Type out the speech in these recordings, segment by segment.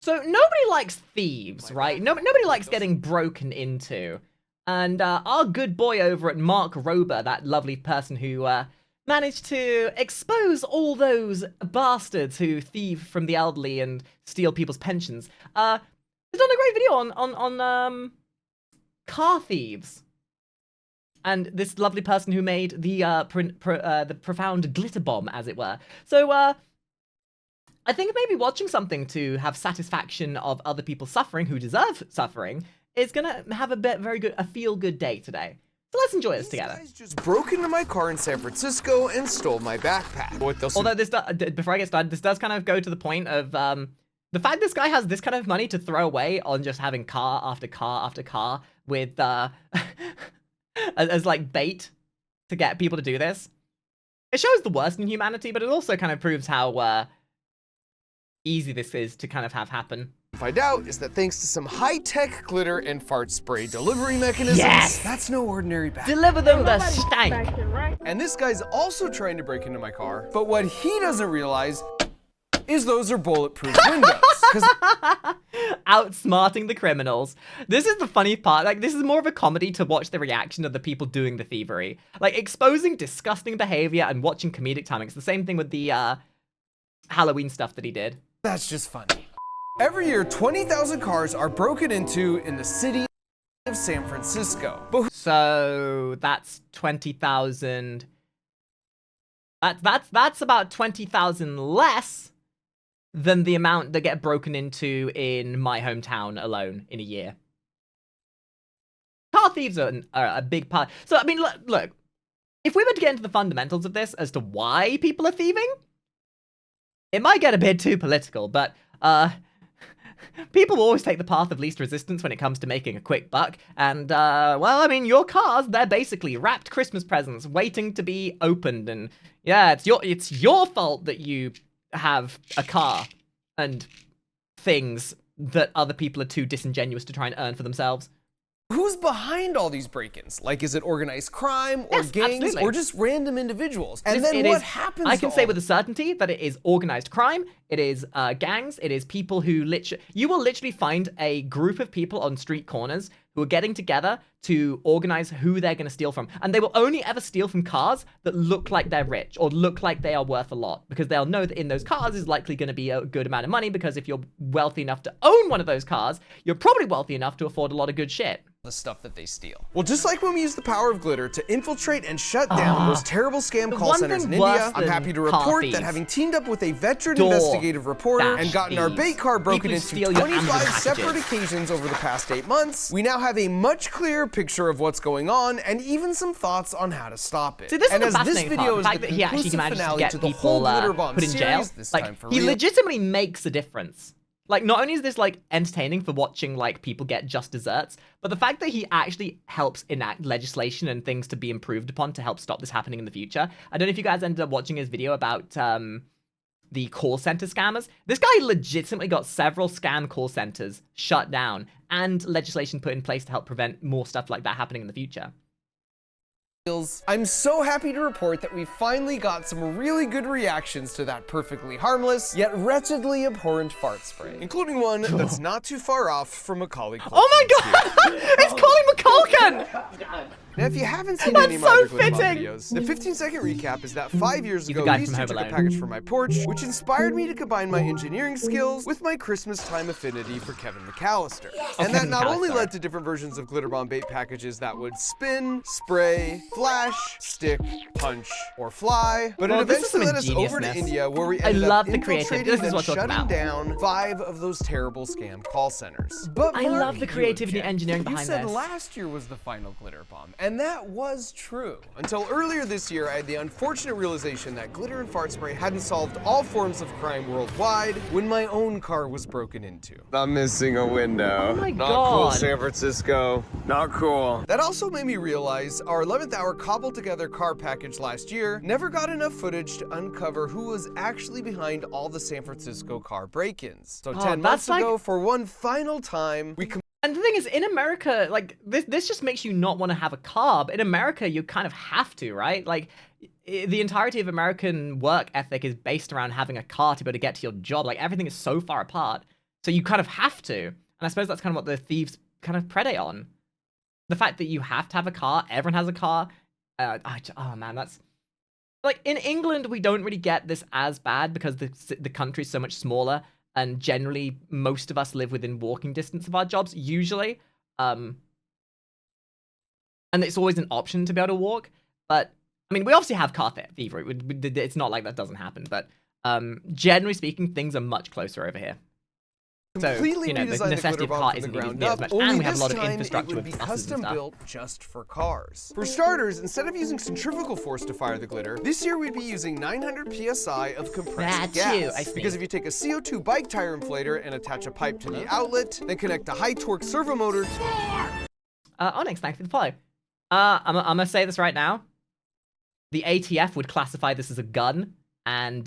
So nobody likes thieves, right? Nobody likes getting broken into. And our good boy over at Mark Rober, that lovely person who managed to expose all those bastards who thieve from the elderly and steal people's pensions, has done a great video on car thieves. And this lovely person who made the profound glitter bomb, as it were. So, I think maybe watching something to have satisfaction of other people suffering who deserve suffering is gonna have a feel-good day today. So let's enjoy this together. These guys just broke into my car in San Francisco and stole my backpack. Although this, before I get started, this does kind of go to the point of the fact this guy has this kind of money to throw away on just having car after car after car with as like bait to get people to do this. It shows the worst in humanity, but it also kind of proves how easy this is to kind of have happen. Find out is that thanks to some high-tech glitter and fart spray delivery mechanisms, Yes! that's no ordinary backpack. Deliver them the stank! And this guy's also trying to break into my car, but what he doesn't realize is those are bulletproof windows. Outsmarting the criminals. This is the funny part. Like, this is more of a comedy to watch the reaction of the people doing the thievery. Like, exposing disgusting behavior and watching comedic timing. It's the same thing with the Halloween stuff that he did. That's just funny. Every year, 20,000 cars are broken into in the city of San Francisco. But So that's 20,000. That's about 20,000 less than the amount that get broken into in my hometown alone in a year. Car thieves are a big part. So I mean, look, if we were to get into the fundamentals of this as to why people are thieving, it might get a bit too political, but people will always take the path of least resistance when it comes to making a quick buck. And, well, I mean, your cars, they're basically wrapped Christmas presents waiting to be opened. And, yeah, it's your fault that you have a car and things that other people are too disingenuous to try and earn for themselves. who's behind all these break-ins? Like, is it organized crime or Yes, gangs absolutely. or just random individuals? And then what happens? I can say with a certainty that it is organized crime, it is gangs, it is people who you will literally find a group of people on street corners who are getting together to organize who they're going to steal from. And they will only ever steal from cars that look like they're rich or look like they are worth a lot, because they'll know that in those cars is likely going to be a good amount of money, because if you're wealthy enough to own one of those cars, you're probably wealthy enough to afford a lot of good shit. The stuff that they steal. Well, just like when we use the power of glitter to infiltrate and shut down those terrible scam call centers in India, I'm happy to report that having teamed up with a veteran investigative reporter and gotten our bait car broken into 25 separate occasions over the past 8 months, we now have a much clearer picture of what's going on and even some thoughts on how to stop it. See, this and is the as this fascinating video part, is the fact the that he actually conclusive manages to finale get to the people whole Glitterbomb put in jail. series, this Like, time for he real. legitimately makes a difference. Like, not only is this, like, entertaining for watching, like, people get just desserts, but the fact that he actually helps enact legislation and things to be improved upon to help stop this happening in the future. I don't know if you guys ended up watching his video about the call center scammers. This guy legitimately got several scam call centers shut down and legislation put in place to help prevent more stuff like that happening in the future. I'm so happy to report that we finally got some really good reactions to that perfectly harmless, yet wretchedly abhorrent fart spray, including one that's not too far off from Macaulay Culkin. Oh my god! It's Colin McCulkin! Now, if you haven't seen That's any of my other so Glitterbomb fitting. videos, the 15-second recap is that 5 years He's the ago, guy these from two Home took a Alone. package from my porch, which inspired me to combine my engineering skills with my Christmas time affinity for Kevin McAllister. And that Kevin not only McAllister. led to different versions of Glitterbomb bait packages that would spin, spray, flash, stick, punch, or fly, but Well, it this is some eventually led us over to ingeniousness. India, where we I ended love up the creativity. infiltrating This is and what I'm talking shutting about. down 5 of those terrible scam call centers. But I Mark, love the you creativity and object. engineering You behind said this. last year was the final glitter bomb, and that was true. Until earlier this year, I had the unfortunate realization that glitter and fart spray hadn't solved all forms of crime worldwide when my own car was broken into. I'm missing a window. Oh my Not God. cool, San Francisco. Not cool. That also made me realize our 11th hour cobbled together car package last year never got enough footage to uncover who was actually behind all the San Francisco car break-ins. So 10 months that's ago, like- for one final time, we And the thing is, in America, like, this just makes you not want to have a car. But in America, you kind of have to, right? Like, the entirety of American work ethic is based around having a car to be able to get to your job. Like, everything is so far apart. So you kind of have to. And I suppose that's kind of what the thieves kind of predate on. The fact that you have to have a car, everyone has a car. Oh man, that's... Like, in England, we don't really get this as bad because the country's so much smaller, and generally, most of us live within walking distance of our jobs, usually. And it's always an option to be able to walk. But, I mean, we obviously have car thievery. It's not like that doesn't happen. But, generally speaking, things are much closer over here. So, you know, the necessity of car isn't needed as much, and we have a lot of infrastructure with buses and stuff. Built just for cars. For starters, instead of using centrifugal force to fire the glitter, this year we'd be using 900 psi of compressed gas. Because if you take a CO2 bike tire inflator and attach a pipe to the outlet, then connect a high-torque servo motor... Onyx, thanks for the follow. I'm gonna say this right now. The ATF would classify this as a gun and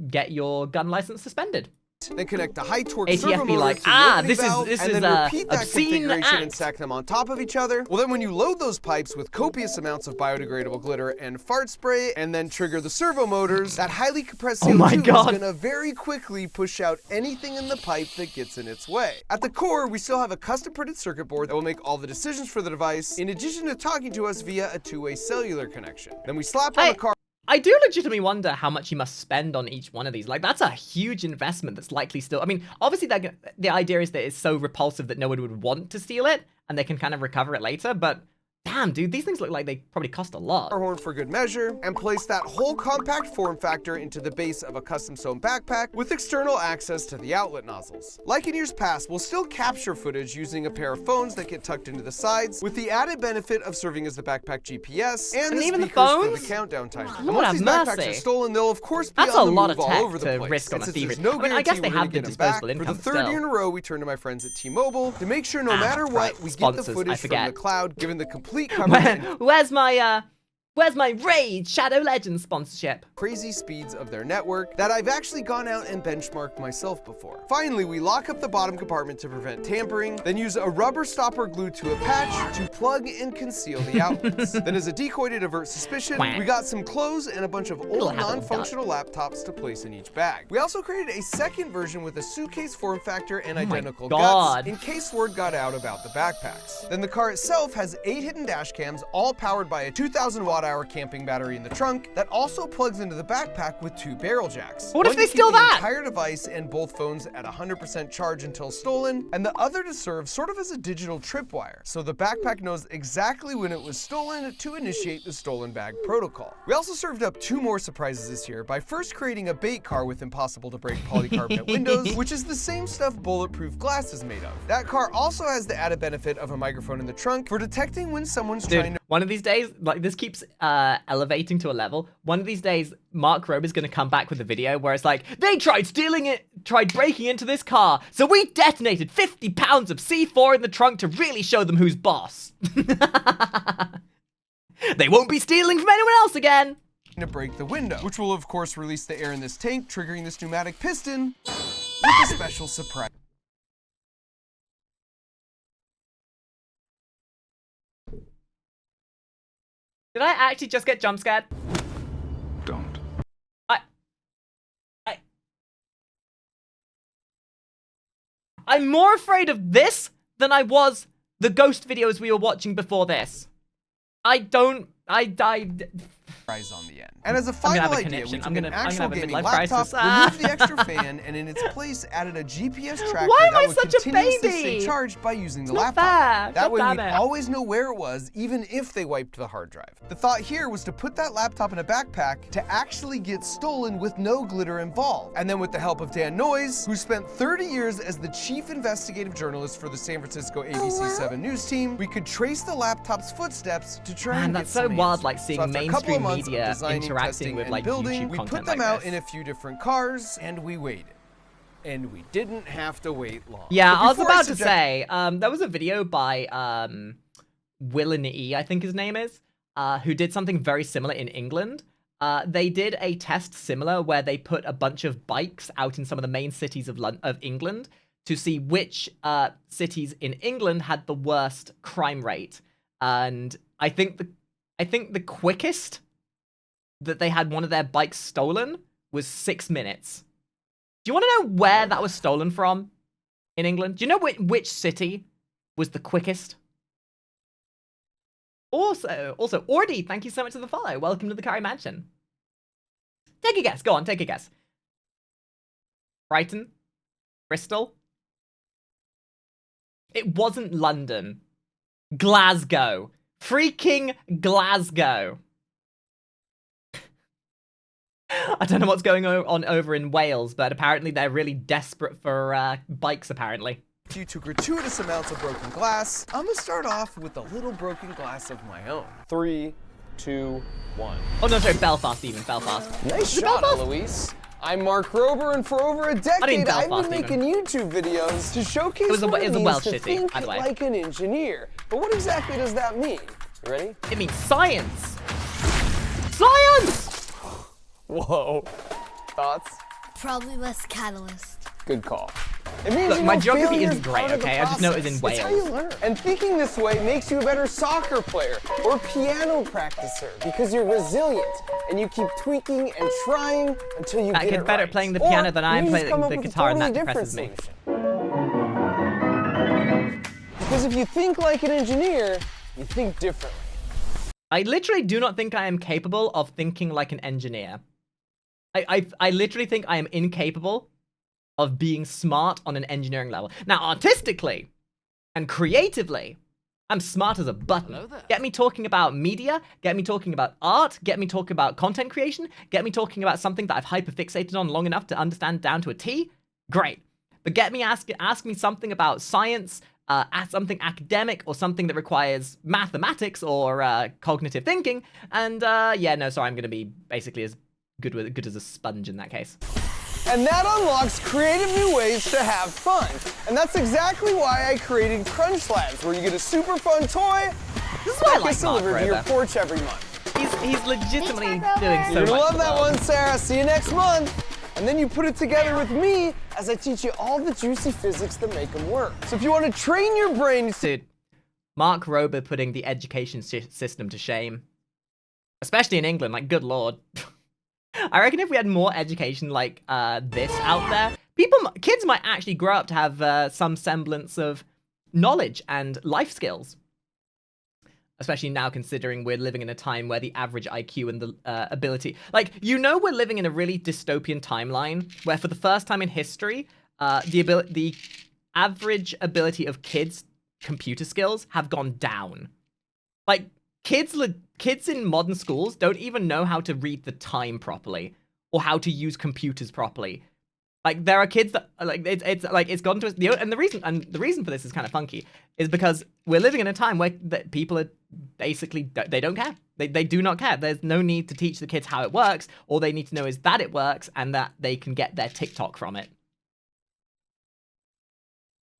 get your gun license suspended. Then connect a high-torque ATF servo be motor like, to the opening this valve, is and then repeat that obscene configuration act. and stack them on top of each other. Well, then when you load those pipes with copious amounts of biodegradable glitter and fart spray, and then trigger the servo motors, that highly compressed CO2 is gonna very quickly push out anything in the pipe that gets in its way. At the core, we still have a custom-printed circuit board that will make all the decisions for the device, in addition to talking to us via a two-way cellular connection. Then we slap on the car. I do legitimately wonder how much you must spend on each one of these. Like, that's a huge investment that's likely still... I mean, obviously, the idea is that it's so repulsive that no one would want to steal it, and they can kind of recover it later, but... Damn, dude, these things look like they probably cost a lot. Horn for good measure, and place that whole compact form factor into the base of a custom-sewn backpack with external access to the outlet nozzles. Like in years past, we'll still capture footage using a pair of phones that get tucked into the sides, with the added benefit of serving as the backpack GPS and the even speakers the phones? for the countdown timer. Lord And once have these mercy. backpacks are stolen, they'll of course be That's on a the lot move of all tech over the to place. risk on And a since thievery. there's no I mean, I guess guarantee they we're gonna have the get 'em back, disposable income, for the but third still. year in a row, we turn to my friends at T-Mobile to make sure no matter what, right. we get Sponsors, the I footage from forget. the cloud, given the complete coverage. Where's my Raid Shadow Legends sponsorship? Crazy speeds of their network that I've actually gone out and benchmarked myself before. Finally, we lock up the bottom compartment to prevent tampering, then use a rubber stopper glued to a patch to plug and conceal the outlets. Then as a decoy to divert suspicion, we got some clothes and a bunch of old non-functional laptops to place in each bag. We also created a second version with a suitcase form factor and identical guts in case word got out about the backpacks. Then the car itself has 8 hidden dash cams, all powered by a 2,000 watt-hour camping battery in the trunk that also plugs into the backpack with 2 barrel jacks. What if they steal the that? Entire device and both phones at 100% charge until stolen, and the other to serve sort of as a digital tripwire, so the backpack knows exactly when it was stolen to initiate the stolen bag protocol. We also served up 2 more surprises this year by first creating a bait car with impossible to break polycarbonate windows, which is the same stuff bulletproof glass is made of. That car also has the added benefit of a microphone in the trunk for detecting when someone's trying to... One of these days, like, this keeps elevating to a level. One of these days, Mark Robe is going to come back with a video where it's like, they tried breaking into this car, so we detonated 50 pounds of C4 in the trunk to really show them who's boss. They won't be stealing from anyone else again. To break the window, which will of course release the air in this tank, triggering this pneumatic piston with a special surprise. Did I actually just get jump scared? Don't. I'm more afraid of this than I was the ghost videos we were watching before this. I died. On the end. And as a final idea, we took an actual gaming laptop, crisis. removed the extra fan, and in its place added a GPS tracker Why am that I would such a continuously baby? stay charged by using the Not laptop. fair. That way God we'd damn it. always know where it was, even if they wiped the hard drive. The thought here was to put that laptop in a backpack to actually get stolen with no glitter involved. And then with the help of Dan Noyes, who spent 30 years as the chief investigative journalist for the San Francisco ABC 7 news team, we could trace the laptop's footsteps to try and get that's so some wild, answers. like seeing So after a couple of mainstream months of media designing, interacting testing, with and like building, YouTube we content put them like out this. in a few different cars, and we waited. And we didn't have to wait long. Yeah, But I was before about to say, there was a video by Will and E, I think his name is, who did something very similar in England. They did a test similar where they put a bunch of bikes out in some of the main cities of England to see which cities in England had the worst crime rate. And I think the quickest that they had one of their bikes stolen was 6 minutes. Do you want to know where that was stolen from? in England? Do you know which city was the quickest? Also, Ordy, thank you so much for the follow. Welcome to the Makari Mansion. Take a guess. Go on, take a guess. Brighton? Bristol? It wasn't London. Glasgow. Freaking Glasgow. I don't know what's going on over in Wales, but apparently they're really desperate for bikes, apparently. Due to gratuitous amounts of broken glass, I'm gonna start off with a little broken glass of my own. 3, 2, 1. Oh no, sorry, Belfast even, Belfast. Nice shot, Eloise. I'm Mark Rober, and for over a decade, I've been making YouTube videos to showcase what it means to think like an engineer. But what exactly does that mean? You ready? It means science. Science! Whoa. Thoughts? Probably less catalyst. Good call. It means look, my geography isn't great, okay? I just know it's in Wales. It's how you learn. And thinking this way makes you a better soccer player or piano practicer because you're resilient and you keep tweaking and trying until you get it right. I get better at playing the piano than I am playing the guitar, and that depresses me. Because if you think like an engineer, you think differently. I literally do not think I am capable of thinking like an engineer. I literally think I am incapable of being smart on an engineering level. Now, artistically and creatively, I'm smart as a button. Get me talking about media, get me talking about art, get me talking about content creation, get me talking about something that I've hyperfixated on long enough to understand down to a T, great. But get me ask me something about science, something academic, or something that requires mathematics or cognitive thinking, and yeah, no, sorry, I'm gonna be basically as good as a sponge in that case. And that unlocks creative new ways to have fun. And that's exactly why I created Crunch Labs, where you get a super fun toy this is why that gets delivered to your porch every month. He's legitimately doing so much. You're gonna love that one, Sarah. See you next month. And then you put it together with me as I teach you all the juicy physics that make them work. So if you want to train your brain... Dude, Mark Rober putting the education system to shame. Especially in England, like, good lord. I reckon if we had more education like this out there, kids might actually grow up to have some semblance of knowledge and life skills. Especially now, considering we're living in a time where the average IQ and the ability... Like, you know, we're living in a really dystopian timeline where for the first time in history, the average ability of kids' computer skills have gone down. Like, kids in modern schools don't even know how to read the time properly or how to use computers properly. Like, there are kids that like it's gone to the reason for this is kind of funky is because we're living in a time where people are basically they don't care. They do not care. There's no need to teach the kids how it works. All they need to know is that it works and that they can get their TikTok from it.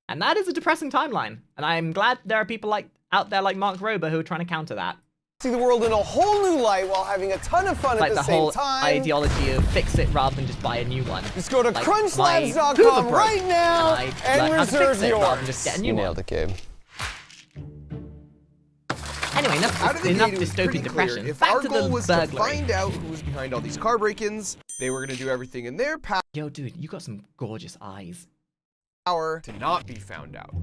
And that is a depressing timeline. And I'm glad there are people out there like Mark Rober who are trying to counter that. See the world in a whole new light while having a ton of fun at the same time. Like the whole ideology of fix it rather than just buy a new one. Just go to crunchlabs.com right now and reserve yours. Rather than just get a new one. Nailed it, Gabe. Anyway, enough dystopian depression. If back our to goal was burglary. to find out who was behind all these car break-ins, they were going to do everything in their Yo, dude, you got some gorgeous eyes. Power to not be found out.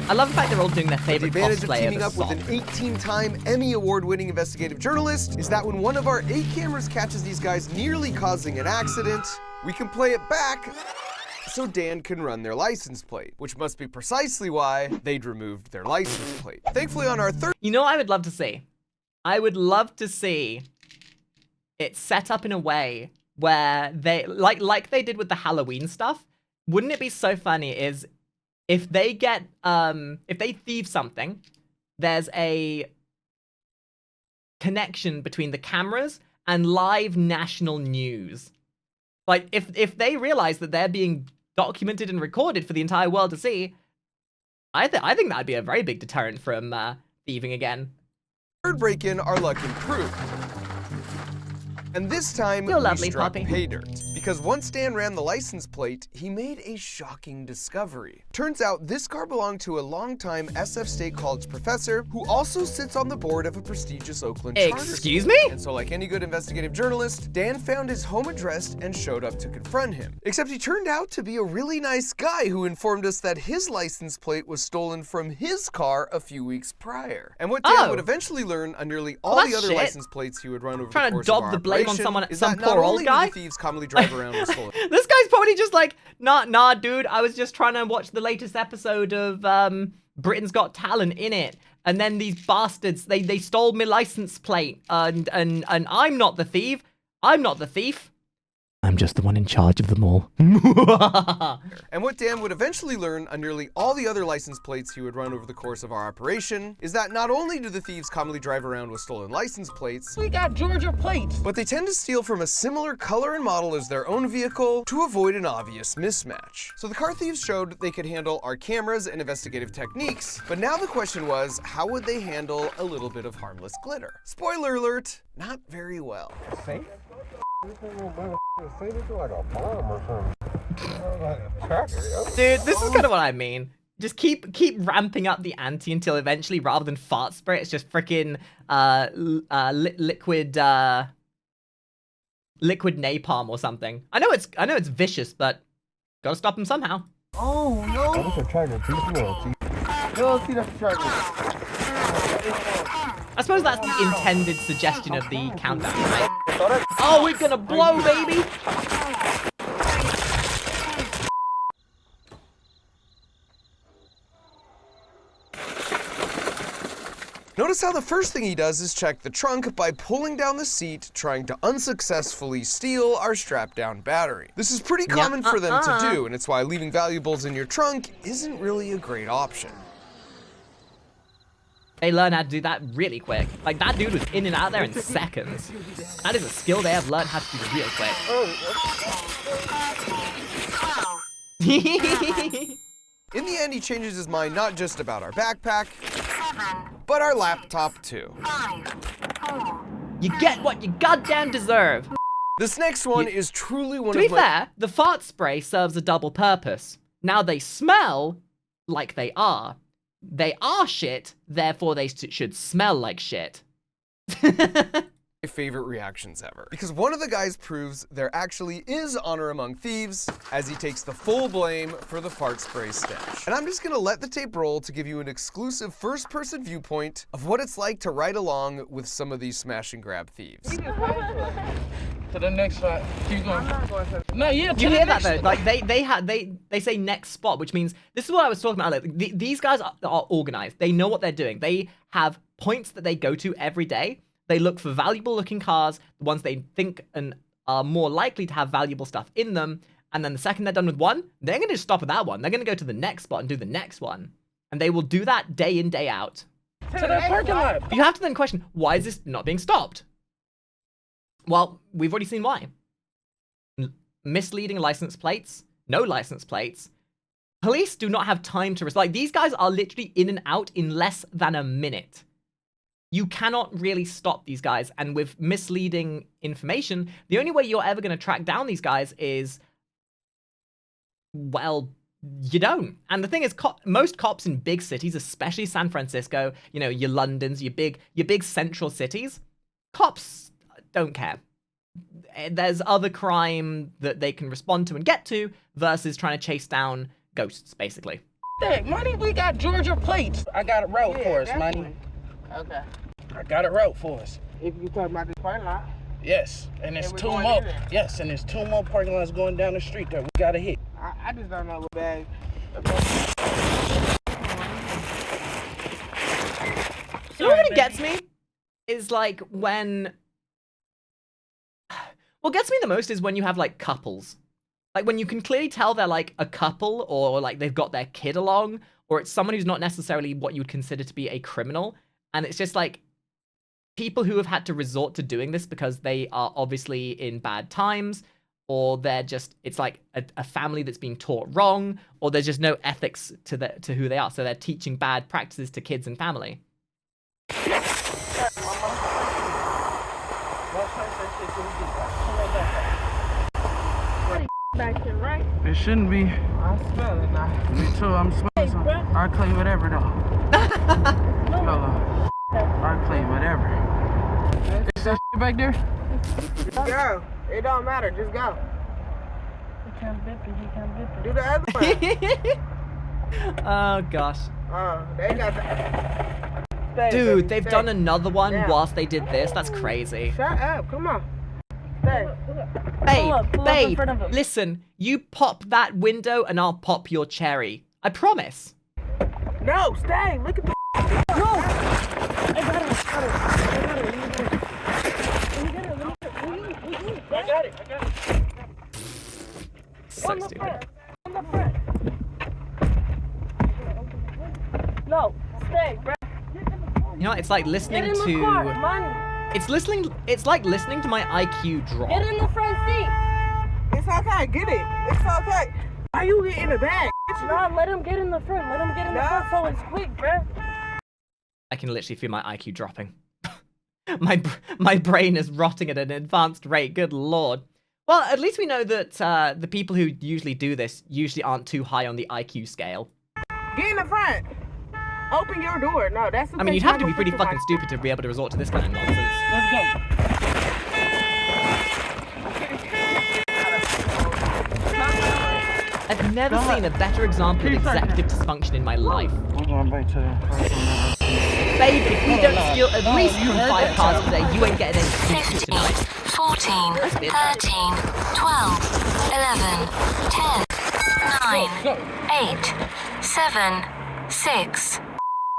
I love the fact they're all doing their favorite cosplay of the teaming up with an 18-time Emmy Award-winning investigative journalist is that when one of our 8 cameras catches these guys nearly causing an accident, we can play it back so Dan can run their license plate, which must be precisely why they'd removed their license plate. Thankfully on our third... You know what I would love to see? I would love to see it set up in a way where they, like they did with the Halloween stuff. Wouldn't it be so funny is if they get, if they thieve something, there's a connection between the cameras and live national news. Like, if they realize that they're being documented and recorded for the entire world to see, I think that'd be a very big deterrent from thieving again. Third break-in, our luck improved. And this time, You're we lovely, struck puppy. pay dirt. Because once Dan ran the license plate, he made a shocking discovery. Turns out this car belonged to a longtime SF State College professor who also sits on the board of a prestigious Oakland charter school. Excuse me? And so like any good investigative journalist, Dan found his home address and showed up to confront him. Except he turned out to be a really nice guy who informed us that his license plate was stolen from his car a few weeks prior. And what Dan would eventually learn on nearly all the other license plates he would run over the course of our operation, blame on someone, is some that poor not old only guy? do the thieves commonly drive around with stolen. This guy's probably just like, nah, dude. I was just trying to watch the latest episode of Britain's Got Talent in it, and then these bastards they stole my license plate, and I'm not the thief. I'm not the thief. I'm just the one in charge of them all. And what Dan would eventually learn on nearly all the other license plates he would run over the course of our operation is that not only do the thieves commonly drive around with stolen license plates, we got Georgia plates, but they tend to steal from a similar color and model as their own vehicle to avoid an obvious mismatch. So the car thieves showed they could handle our cameras and investigative techniques, but now the question was, how would they handle a little bit of harmless glitter? Spoiler alert, not very well. Dude, this is kind of what I mean. Just keep ramping up the ante until eventually, rather than fart spray, it's just freaking liquid napalm or something. I know it's vicious, but gotta stop him somehow. Oh no! That's a tracker. Yo, see that's a tracker. I suppose that's the intended suggestion of the countdown, right? Oh, we're gonna blow, baby! Notice how the first thing he does is check the trunk by pulling down the seat, trying to unsuccessfully steal our strapped-down battery. This is pretty common for them to do, and it's why leaving valuables in your trunk isn't really a great option. They learn how to do that really quick. Like, that dude was in and out there in seconds. That is a skill they have learned how to do real quick. In the end, he changes his mind not just about our backpack, but our laptop too. You get what you goddamn deserve. This next one is truly one of my... To be fair, the fart spray serves a double purpose. Now they smell like they are. They are shit, therefore they should smell like shit. My favorite reactions ever. Because one of the guys proves there actually is honor among thieves as he takes the full blame for the fart spray stench. And I'm just gonna let the tape roll to give you an exclusive first-person viewpoint of what it's like to ride along with some of these smash and grab thieves. To the next spot. Keep going. No, yeah. You hear that though? Like they say next spot, which means this is what I was talking about. Like, these guys are organized. They know what they're doing. They have points that they go to every day. They look for valuable looking cars, the ones they think and are more likely to have valuable stuff in them. And then the second they're done with one, they're going to just stop at that one. They're going to go to the next spot and do the next one. And they will do that day in, day out. To the parking lot. You have to then question, why is this not being stopped? Well, we've already seen why. Misleading license plates, no license plates. Police do not have time to... Like, these guys are literally in and out in less than a minute. You cannot really stop these guys, and with misleading information, the only way you're ever going to track down these guys is, well, you don't. And the thing is, most cops in big cities, especially San Francisco, you know, your Londons, your big central cities, cops don't care. There's other crime that they can respond to and get to versus trying to chase down ghosts, basically. Hey, money, we got Georgia plates. I got a route for us, money. Okay. I got a route for us. If you talk about this parking lot. Yes, and there's two more. Yes, and there's two more parking lots going down the street that we gotta hit. I just don't know what bag. You know what gets me? Is like when... What gets me the most is when you have like couples. Like when you can clearly tell they're like a couple or like they've got their kid along, or it's someone who's not necessarily what you would consider to be a criminal. And it's just like people who have had to resort to doing this because they are obviously in bad times, or they're just, it's like a family that's being taught wrong, or there's just no ethics to who they are. So they're teaching bad practices to kids and family. back here, right? It shouldn't be. I smell it now. Me too. I'm smelling something. I'll claim whatever though. Hold on. I'll claim whatever. Is that shit back there? Go. It don't matter. Just go. He can't bip it. He can't bip it. Do the other one. Oh gosh. They got the... Dude, they've done another one whilst they did this. That's crazy. Shut up. Come on. Stay. Babe, listen. You pop that window and I'll pop your cherry. I promise. No, stay. Look at the... No! I got it. So stupid. On the front. No, stay, bro. You know, it's like listening Get in the to... car, man. It's like listening to my IQ drop. Get in the front seat. It's okay. Get it. It's okay. Why you get in the bag? Nah, let him get in the front. Let him get in the front so it's quick, bro. I can literally feel my IQ dropping. my brain is rotting at an advanced rate. Good lord. Well, at least we know that the people who usually do this usually aren't too high on the IQ scale. Get in the front. Open your door. No, that's the I mean, you'd have to be pretty fucking stupid to be able to resort to this kind of nonsense. Let's go. I've never seen a better example of executive dysfunction in my life. We're going back to the Babe, if we don't steal at least from 5 cars today, you ain't getting any pieces tonight. 14, 13, 12, 11, 10, 9, 8, 7, 6.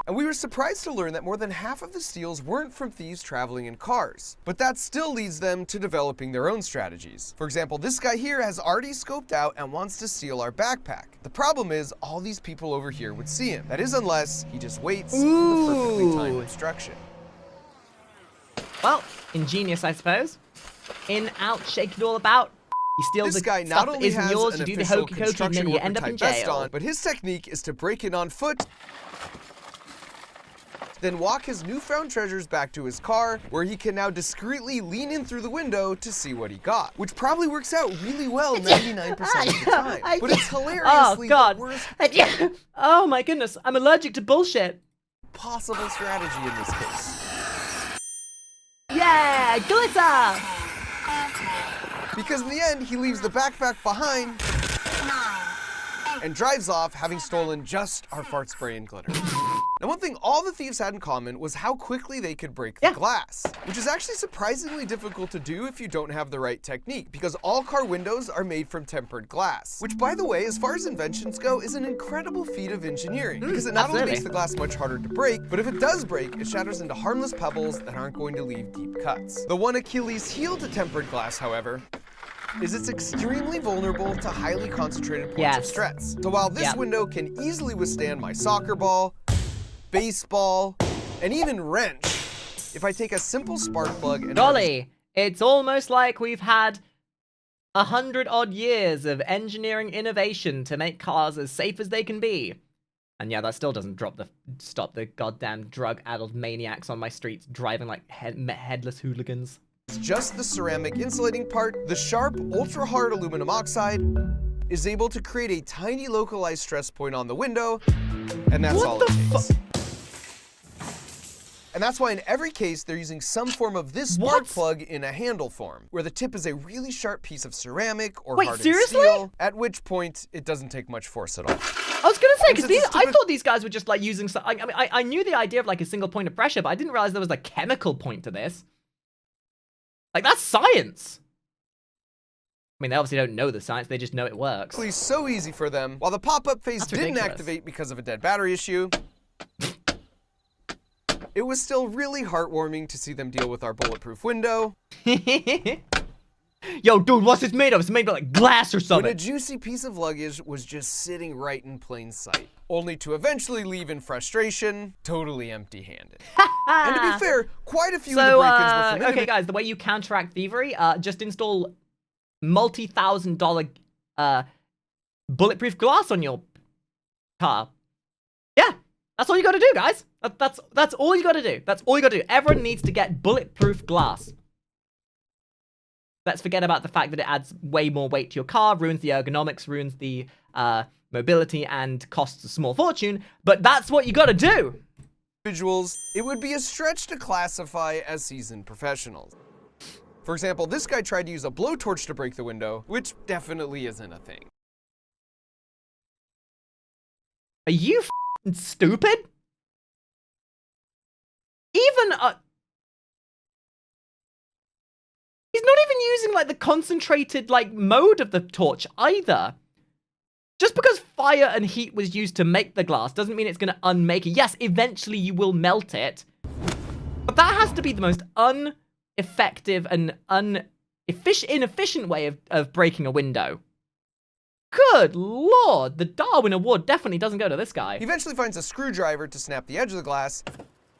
And we were surprised to learn that more than half of the steals weren't from thieves traveling in cars. But that still leads them to developing their own strategies. For example, this guy here has already scoped out and wants to steal our backpack. The problem is, all these people over here would see him. That is, unless he just waits for the perfectly timed obstruction. Well, ingenious, I suppose. In, out, shake it all about. You steal This the guy stuff not that only isn't has yours, an you do the official hokey cokey, and construction then you worker end up in type vest jail. on, but his technique is to break in on foot, then walk his newfound treasures back to his car, where he can now discreetly lean in through the window to see what he got, which probably works out really well 99% of the time. But it's hilariously the worst Oh my goodness, I'm allergic to bullshit. possible strategy in this case. Yeah, glitter! Because in the end, he leaves the backpack behind and drives off, having stolen just our fart spray and glitter. Now, one thing all the thieves had in common was how quickly they could break the glass, which is actually surprisingly difficult to do if you don't have the right technique, because all car windows are made from tempered glass, which, by the way, as far as inventions go, is an incredible feat of engineering, because it not only makes the glass much harder to break, but if it does break, it shatters into harmless pebbles that aren't going to leave deep cuts. The one Achilles' heel to tempered glass, however, is it's extremely vulnerable to highly concentrated points of stress. So while this window can easily withstand my soccer ball, baseball, and even wrench, if I take a simple spark plug and... Golly, it's almost like we've had 100-odd years of engineering innovation to make cars as safe as they can be. And yeah, that still doesn't stop the goddamn drug-addled maniacs on my streets driving like headless hooligans. Just the ceramic insulating part, the sharp, ultra-hard aluminum oxide is able to create a tiny localized stress point on the window, and that's all it takes. And that's why in every case, they're using some form of this spark plug in a handle form, where the tip is a really sharp piece of ceramic or hardened steel, at which point it doesn't take much force at all. I was gonna say, because I thought these guys were just like using, I knew the idea of like a single point of pressure, but I didn't realize there was a chemical point to this. Like, that's science. I mean, they obviously don't know the science, they just know it works. It's so easy for them. While the pop-up phase didn't activate because of a dead battery issue, it was still really heartwarming to see them deal with our bulletproof window. Yo, dude, what's this made of? It's made of like glass or something. When a juicy piece of luggage was just sitting right in plain sight, only to eventually leave in frustration, totally empty-handed. And to be fair, quite a few of the break-ins were from okay, guys, the way you counteract thievery, just install multi-$1,000 bulletproof glass on your car. Yeah, that's all you gotta do, guys. That's all you gotta do. That's all you gotta do. Everyone needs to get bulletproof glass. Let's forget about the fact that it adds way more weight to your car, ruins the ergonomics, ruins the mobility, and costs a small fortune, but that's what you gotta do. Individuals, it would be a stretch to classify as seasoned professionals. For example, this guy tried to use a blowtorch to break the window, which definitely isn't a thing. Are you f***ing stupid? Even he's not even using like the concentrated like mode of the torch either. Just because fire and heat was used to make the glass doesn't mean it's going to unmake it. Yes, eventually you will melt it, but that has to be the most ineffective and inefficient way of breaking a window. Good lord, the Darwin Award definitely doesn't go to this guy. He eventually finds a screwdriver to snap the edge of the glass,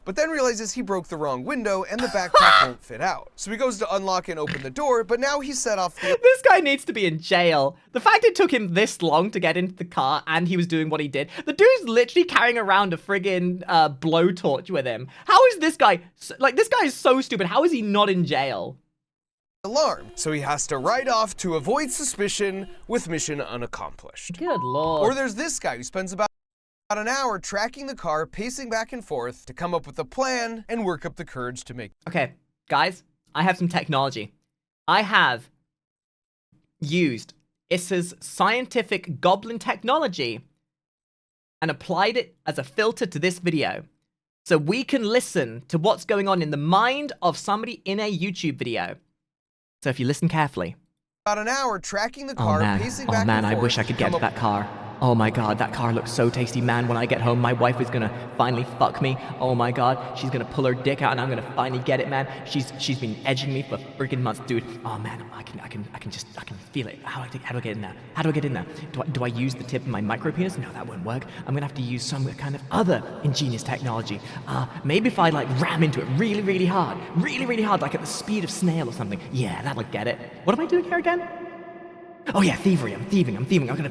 but then realizes he broke the wrong window and the backpack won't fit out. So he goes to unlock and open the door, but now he's set off the... This guy needs to be in jail. The fact it took him this long to get into the car and he was doing what he did. The dude's literally carrying around a friggin' blowtorch with him. How is this guy... Like, this guy is so stupid. How is he not in jail? Alarm. So he has to ride off to avoid suspicion with mission unaccomplished. Good lord. Or there's this guy who spends about an hour tracking the car, pacing back and forth to come up with a plan and work up the courage to make... Okay, guys, I have some technology. I have used Issa's scientific goblin technology and applied it as a filter to this video. So we can listen to what's going on in the mind of somebody in a YouTube video. So if you listen carefully. About an hour tracking the car, pacing back and forth. Oh man, I wish I could get to that car. Oh my god, that car looks so tasty, man. When I get home, my wife is gonna finally fuck me. Oh my god, she's gonna pull her dick out and I'm gonna finally get it, man. She's been edging me for freaking months, dude. Oh man, I can feel it. How do I get in there? How do I get in there? Do I use the tip of my micro penis? No, that won't work. I'm gonna have to use some kind of other ingenious technology. Maybe if I like ram into it really hard, like at the speed of snail or something. Yeah, that'll get it. What am I doing here again? Oh yeah, thievery. I'm thieving. I'm gonna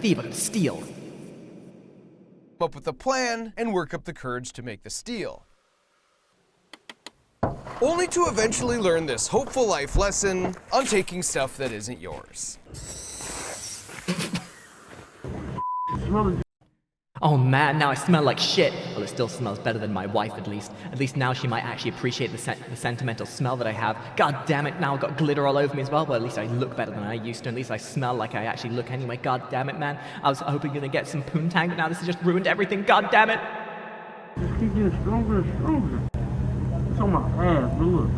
thieve. I'm gonna steal. Come up with a plan and work up the courage to make the steal. Only to eventually learn this hopeful life lesson on taking stuff that isn't yours. Oh man, now I smell like shit. Well, it still smells better than my wife, at least. At least now she might actually appreciate the sentimental smell that I have. God damn it, now I've got glitter all over me as well. Well, at least I look better than I used to. At least I smell like I actually look anyway. God damn it, man. I was hoping to get some poontang, but now this has just ruined everything. God damn it. Just keep getting stronger and stronger. It's on my ass, look.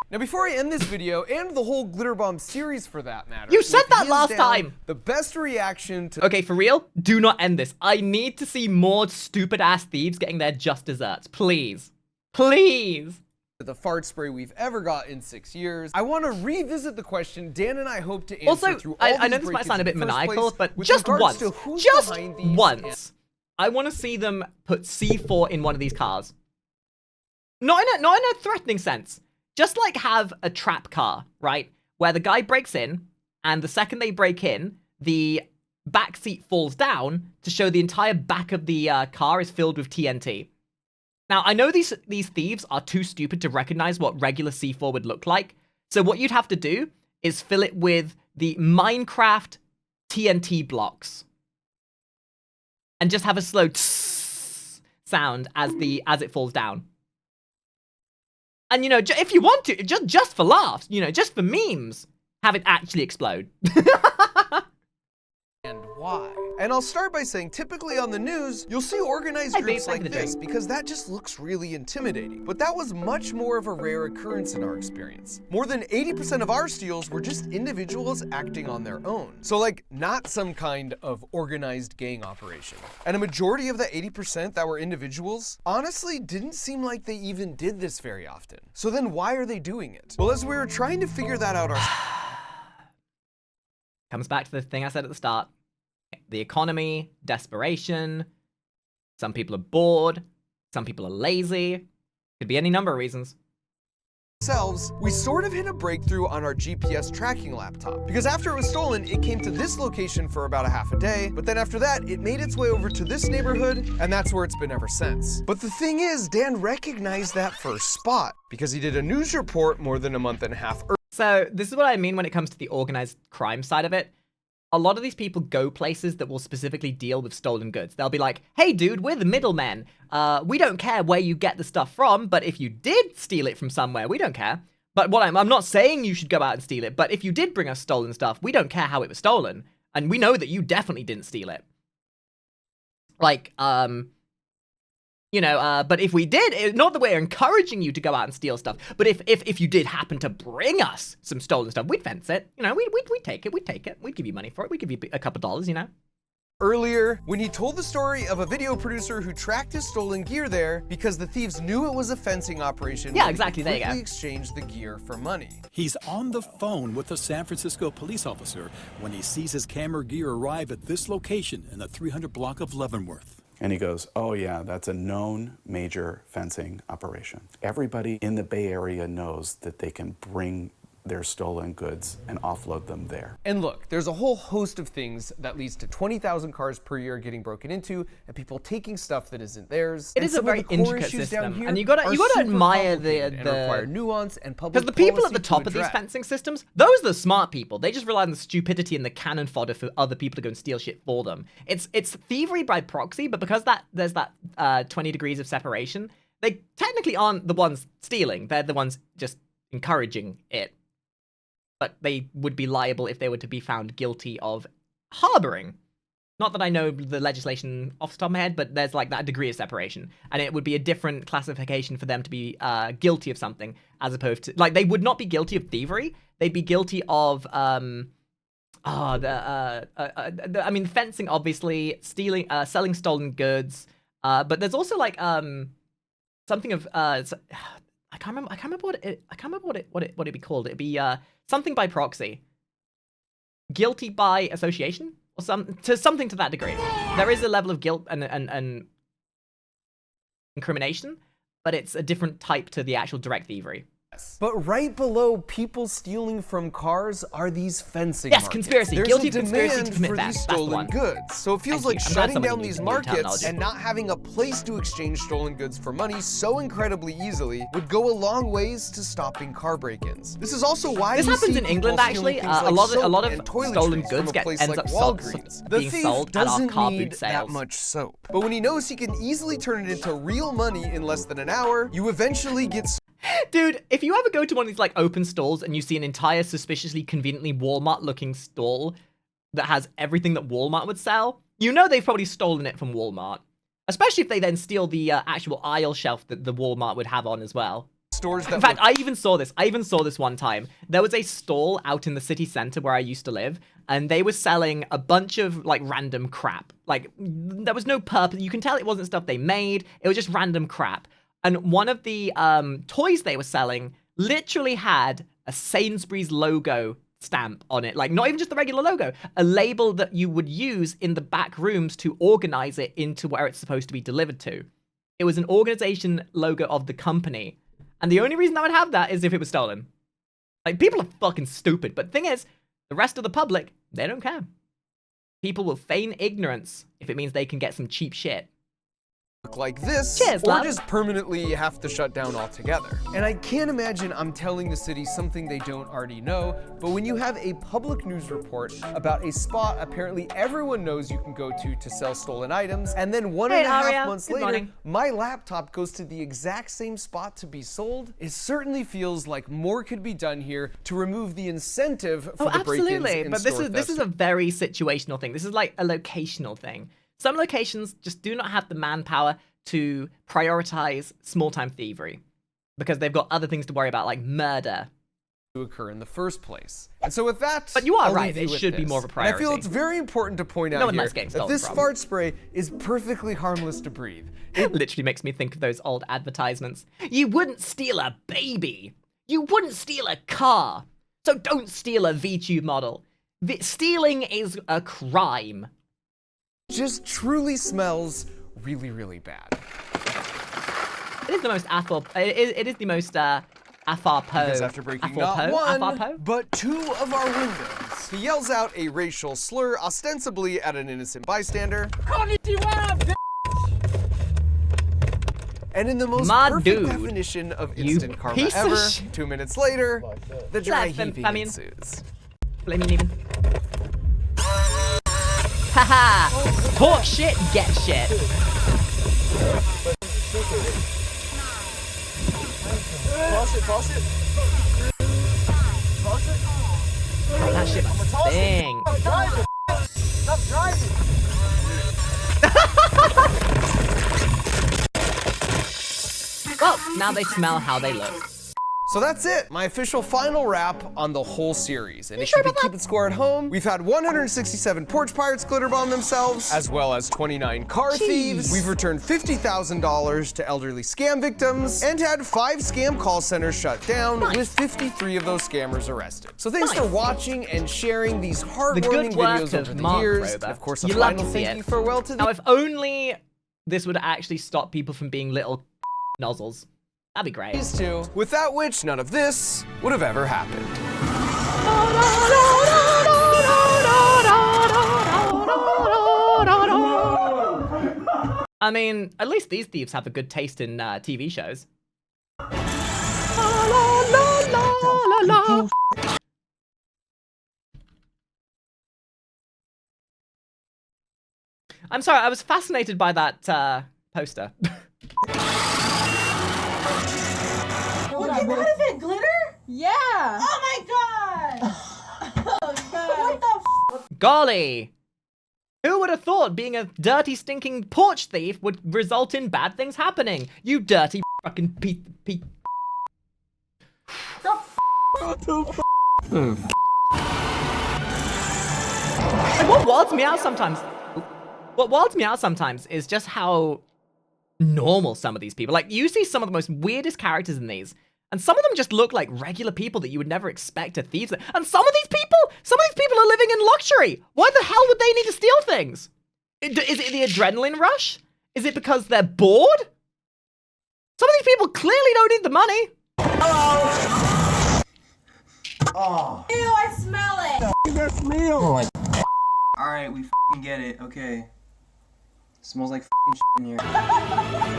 Now before I end this video, and the whole Glitterbomb series for that matter, you said that last time! The best reaction to... Okay, for real, do not end this. I need to see more stupid-ass thieves getting their just desserts. Please. Please! The fart spray we've ever got in 6 years. I want to revisit the question Dan and I hope to answer through all I know this might sound a bit maniacal, but just once, I want to see them put C4 in one of these cars. Not in a threatening sense. Just like have a trap car, right? Where the guy breaks in, and the second they break in, the back seat falls down to show the entire back of the car is filled with TNT. Now, I know these thieves are too stupid to recognize what regular C4 would look like, so what you'd have to do is fill it with the Minecraft TNT blocks. And just have a slow tss sound as it falls down. And, you know, if you want to, just for laughs, you know, just for memes, have it actually explode. And why? And I'll start by saying, typically on the news, you'll see organized groups like this because that just looks really intimidating. But that was much more of a rare occurrence in our experience. More than 80% of our steals were just individuals acting on their own. So like, not some kind of organized gang operation. And a majority of the 80% that were individuals, honestly didn't seem like they even did this very often. So then why are they doing it? Well, as we were trying to figure that out Comes back to the thing I said at the start. The economy, desperation, some people are bored, some people are lazy. Could be any number of reasons. We sort of hit a breakthrough on our GPS tracking laptop. Because after it was stolen, it came to this location for about a half a day, but then after that, it made its way over to this neighborhood, and that's where it's been ever since. But the thing is, Dan recognized that first spot, because he did a news report more than a month and a half earlier. So this is what I mean when it comes to the organized crime side of it. A lot of these people go places that will specifically deal with stolen goods. They'll be like, hey dude, we're the middlemen. We don't care where you get the stuff from, but if you did steal it from somewhere, we don't care. But what I'm not saying you should go out and steal it, but if you did bring us stolen stuff, we don't care how it was stolen. And we know that you definitely didn't steal it. Like, you know, but if we did, not that we're encouraging you to go out and steal stuff, but if you did happen to bring us some stolen stuff, we'd fence it. You know, we'd take it. We'd give you money for it. We'd give you a couple dollars, you know. Earlier, when he told the story of a video producer who tracked his stolen gear there because the thieves knew it was a fencing operation. Yeah, exactly. There you go. Exchanged the gear for money. He's on the phone with a San Francisco police officer when he sees his camera gear arrive at this location in the 300 block of Leavenworth. And he goes, oh yeah, that's a known major fencing operation. Everybody in the Bay Area knows that they can bring their stolen goods and offload them there. And look, there's a whole host of things that leads to 20,000 cars per year getting broken into and people taking stuff that isn't theirs. It is a very intricate system, and you gotta admire the require nuance and public because the people at the top of these fencing systems, those are the smart people. They just rely on the stupidity and the cannon fodder for other people to go and steal shit for them. It's thievery by proxy, but because there's that 20 degrees of separation, they technically aren't the ones stealing. They're the ones just encouraging it. But they would be liable if they were to be found guilty of harboring. Not that I know the legislation off the top of my head, but there's like that degree of separation. And it would be a different classification for them to be guilty of something as opposed to, like, they would not be guilty of thievery. They'd be guilty of, I mean, fencing, obviously, stealing, selling stolen goods. But there's also like something of, I can't remember what it'd be called. It'd be something by proxy, guilty by association, or something to that degree. There is a level of guilt and incrimination, but it's a different type to the actual direct thievery. But right below people stealing from cars are these fencing markets. Conspiracy. There's guilty of conspiracy to commit theft. These stolen goods. So it feels like shutting down these markets and not having a place to exchange stolen goods for money so incredibly easily would go a long ways to stopping car break-ins. This is also why this happens in England actually. A lot of stolen goods ends up being sold at our car boot sales. That much soap. But when he knows he can easily turn it into real money in less than an hour, you eventually get. Dude, if you ever go to one of these like open stalls and you see an entire suspiciously conveniently Walmart looking stall that has everything that Walmart would sell, you know they've probably stolen it from Walmart. Especially if they then steal the actual aisle shelf that the Walmart would have on as well. In fact, I even saw this one time. There was a stall out in the city center where I used to live, and they were selling a bunch of like random crap. Like there was no purpose. You can tell it wasn't stuff they made. It was just random crap. And one of the toys they were selling literally had a Sainsbury's logo stamp on it. Like, not even just the regular logo. A label that you would use in the back rooms to organize it into where it's supposed to be delivered to. It was an organization logo of the company. And the only reason I would have that is if it was stolen. Like, people are fucking stupid. But the thing is, the rest of the public, they don't care. People will feign ignorance if it means they can get some cheap shit. Like this, or just permanently have to shut down altogether. And I can't imagine I'm telling the city something they don't already know, but when you have a public news report about a spot apparently everyone knows you can go to sell stolen items, and then 1.5 months later, my laptop goes to the exact same spot to be sold, it certainly feels like more could be done here to remove the incentive for the break-ins in store. But this is a very situational thing. This is like a locational thing. Some locations just do not have the manpower to prioritize small-time thievery because they've got other things to worry about, like murder. To occur in the first place. And so with that, but you are right, it should be more of a priority. And I feel it's very important to point out here that this fart spray is perfectly harmless to breathe. It literally makes me think of those old advertisements. You wouldn't steal a baby. You wouldn't steal a car. So don't steal a V-Tube model. Stealing is a crime. Just truly smells really, really bad. It is the most it is the most afar-po. Because after breaking not one, but 2 of our windows, he yells out a racial slur, ostensibly at an innocent bystander. And in the most perfect definition of instant karma ever, 2 minutes later, the dry heaving ensues. Flaming even. Haha! Talk shit, get shit. Pause it. That shit must sting. Stop driving. Well, now they smell how they look. So that's it, my official final wrap on the whole series. And if you keep it score at home, we've had 167 porch pirates glitterbomb themselves, as well as 29 car thieves. We've returned $50,000 to elderly scam victims, and had 5 scam call centers shut down, with 53 of those scammers arrested. So thanks for watching and sharing these heartwarming videos over the years. And of course, a final thank you farewell to Now, if only this would actually stop people from being little nozzles. That'd be great. These two, without which none of this would have ever happened. I mean, at least these thieves have a good taste in TV shows. I'm sorry, I was fascinated by that poster. Look at that, is it glitter? Yeah. Oh my god. Oh god. What the Golly! Who would have thought being a dirty, stinking porch thief would result in bad things happening? You dirty fucking Pete. What the Like, what wilds me out sometimes is just how normal some of these people. Like, you see some of the most weirdest characters in these, and some of them just look like regular people that you would never expect to thieves. And some of these people are living in luxury. Why the hell would they need to steal things? Is it the adrenaline rush? Is it because they're bored? Some of these people clearly don't need the money. Hello. Oh. Ew, I smell it. That smell. Alright, we f***ing get it, okay. Smells like f***ing shit in here.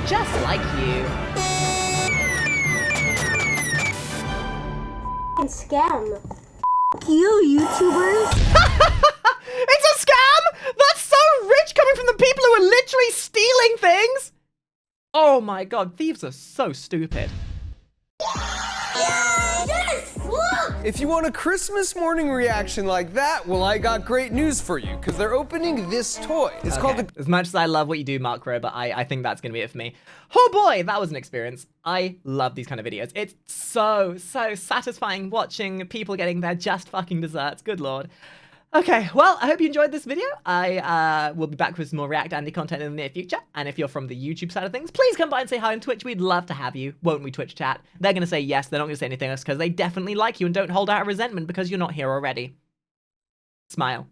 Just like you. Scam. You, YouTubers. It's a scam? That's so rich coming from the people who are literally stealing things. Oh my god, thieves are so stupid. Yes, look! If you want a Christmas morning reaction like that, well, I got great news for you, because they're opening this toy. It's called the... As much as I love what you do, Mark Rowe, but I think that's going to be it for me. Oh boy, that was an experience. I love these kind of videos. It's so satisfying watching people getting their just fucking desserts. Good lord. Okay, well, I hope you enjoyed this video. I will be back with some more React Andy content in the near future. And if you're from the YouTube side of things, please come by and say hi on Twitch. We'd love to have you. Won't we, Twitch chat? They're going to say yes. They're not going to say anything else because they definitely like you and don't hold out resentment because you're not here already. Smile.